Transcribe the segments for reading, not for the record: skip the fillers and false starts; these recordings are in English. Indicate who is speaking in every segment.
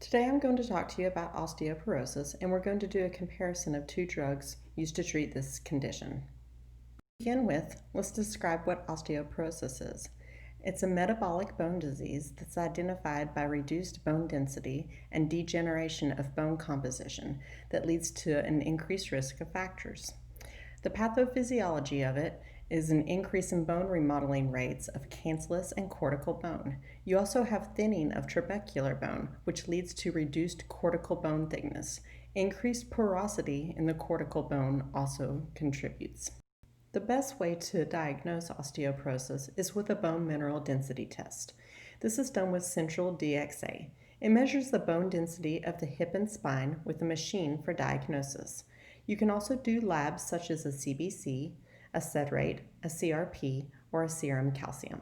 Speaker 1: Today I'm going to talk to you about osteoporosis, and we're going to do a comparison of two drugs used to treat this condition. To begin with, let's describe what osteoporosis is. It's a metabolic bone disease that's identified by reduced bone density and degeneration of bone composition that leads to an increased risk of fractures. The pathophysiology of it is an increase in bone remodeling rates of cancellous and cortical bone. You also have thinning of trabecular bone, which leads to reduced cortical bone thickness. Increased porosity in the cortical bone also contributes. The best way to diagnose osteoporosis is with a bone mineral density test. This is done with central DXA. It measures the bone density of the hip and spine with a machine for diagnosis. You can also do labs such as a CBC, a SED rate, a CRP, or a serum calcium.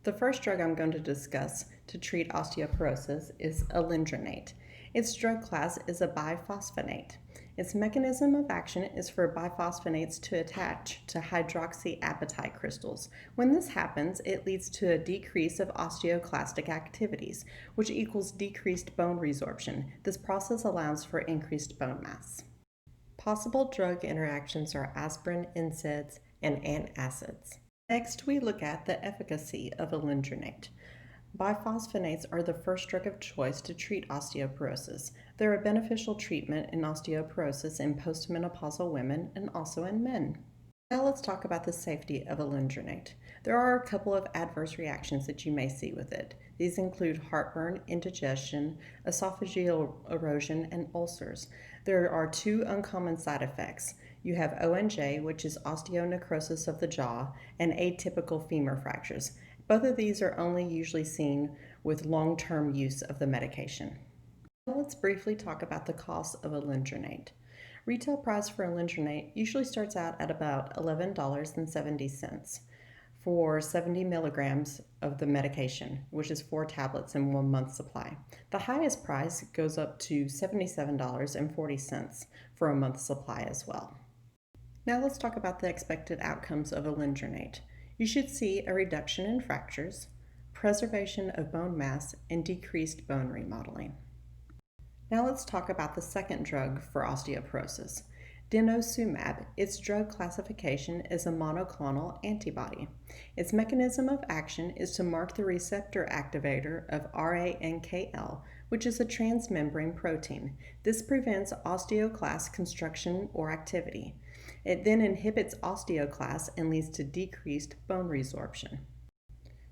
Speaker 1: The first drug I'm going to discuss to treat osteoporosis is alendronate. Its drug class is a biphosphonate. Its mechanism of action is for biphosphonates to attach to hydroxyapatite crystals. When this happens, it leads to a decrease of osteoclastic activities, which equals decreased bone resorption. This process allows for increased bone mass. Possible drug interactions are aspirin, NSAIDs, and antacids. Next, we look at the efficacy of alendronate. Biphosphonates are the first drug of choice to treat osteoporosis. They're a beneficial treatment in osteoporosis in postmenopausal women and also in men. Now let's talk about the safety of alendronate. There are a couple of adverse reactions that you may see with it. These include heartburn, indigestion, esophageal erosion, and ulcers. There are two uncommon side effects. You have ONJ, which is osteonecrosis of the jaw, and atypical femur fractures. Both of these are only usually seen with long-term use of the medication. Now let's briefly talk about the cost of alendronate. Retail price for alendronate usually starts out at about $11.70 for 70 milligrams of the medication, which is 4 tablets in 1 month's supply. The highest price goes up to $77.40 for a month's supply as well. Now let's talk about the expected outcomes of alendronate. You should see a reduction in fractures, preservation of bone mass, and decreased bone remodeling. Now let's talk about the second drug for osteoporosis, denosumab. Its drug classification is a monoclonal antibody. Its mechanism of action is to mark the receptor activator of RANKL, which is a transmembrane protein. This prevents osteoclast construction or activity. It then inhibits osteoclast and leads to decreased bone resorption.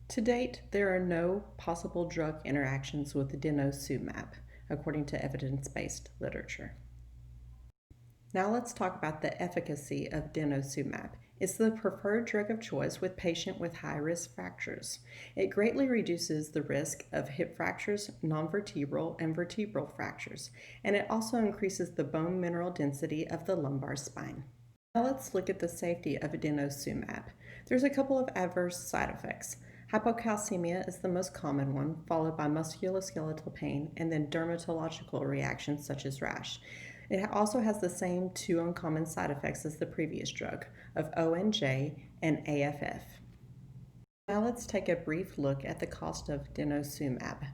Speaker 1: To date, there are no possible drug interactions with denosumab, according to evidence-based literature. Now let's talk about the efficacy of denosumab. It's the preferred drug of choice with patients with high-risk fractures. It greatly reduces the risk of hip fractures, non-vertebral, and vertebral fractures, and it also increases the bone mineral density of the lumbar spine. Now let's look at the safety of denosumab. There's a couple of adverse side effects. Hypocalcemia is the most common one, followed by musculoskeletal pain and then dermatological reactions such as rash. It also has the same two uncommon side effects as the previous drug of ONJ and AFF. Now let's take a brief look at the cost of denosumab.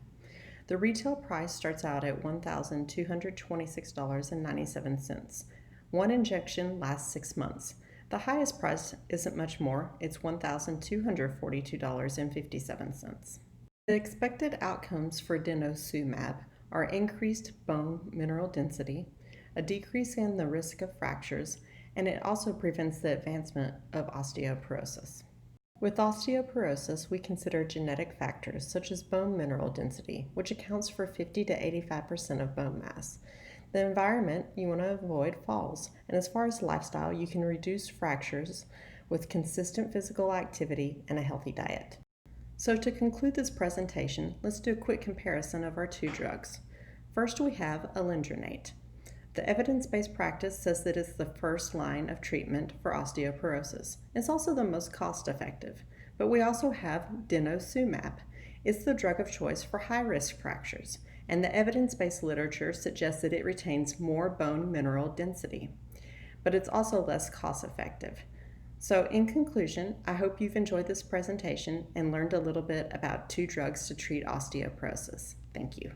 Speaker 1: The retail price starts out at $1,226.97. One injection lasts 6 months. The highest price isn't much more, it's $1,242.57. The expected outcomes for denosumab are increased bone mineral density, a decrease in the risk of fractures, and it also prevents the advancement of osteoporosis. With osteoporosis, we consider genetic factors such as bone mineral density, which accounts for 50 to 85% of bone mass. The environment, you want to avoid falls, and as far as lifestyle, you can reduce fractures with consistent physical activity and a healthy diet. So to conclude this presentation, let's do a quick comparison of our two drugs. First, we have alendronate. The evidence-based practice says that it's the first line of treatment for osteoporosis. It's also the most cost-effective, but we also have denosumab. It's the drug of choice for high-risk fractures, and the evidence-based literature suggests that it retains more bone mineral density, but it's also less cost-effective. So in conclusion, I hope you've enjoyed this presentation and learned a little bit about two drugs to treat osteoporosis. Thank you.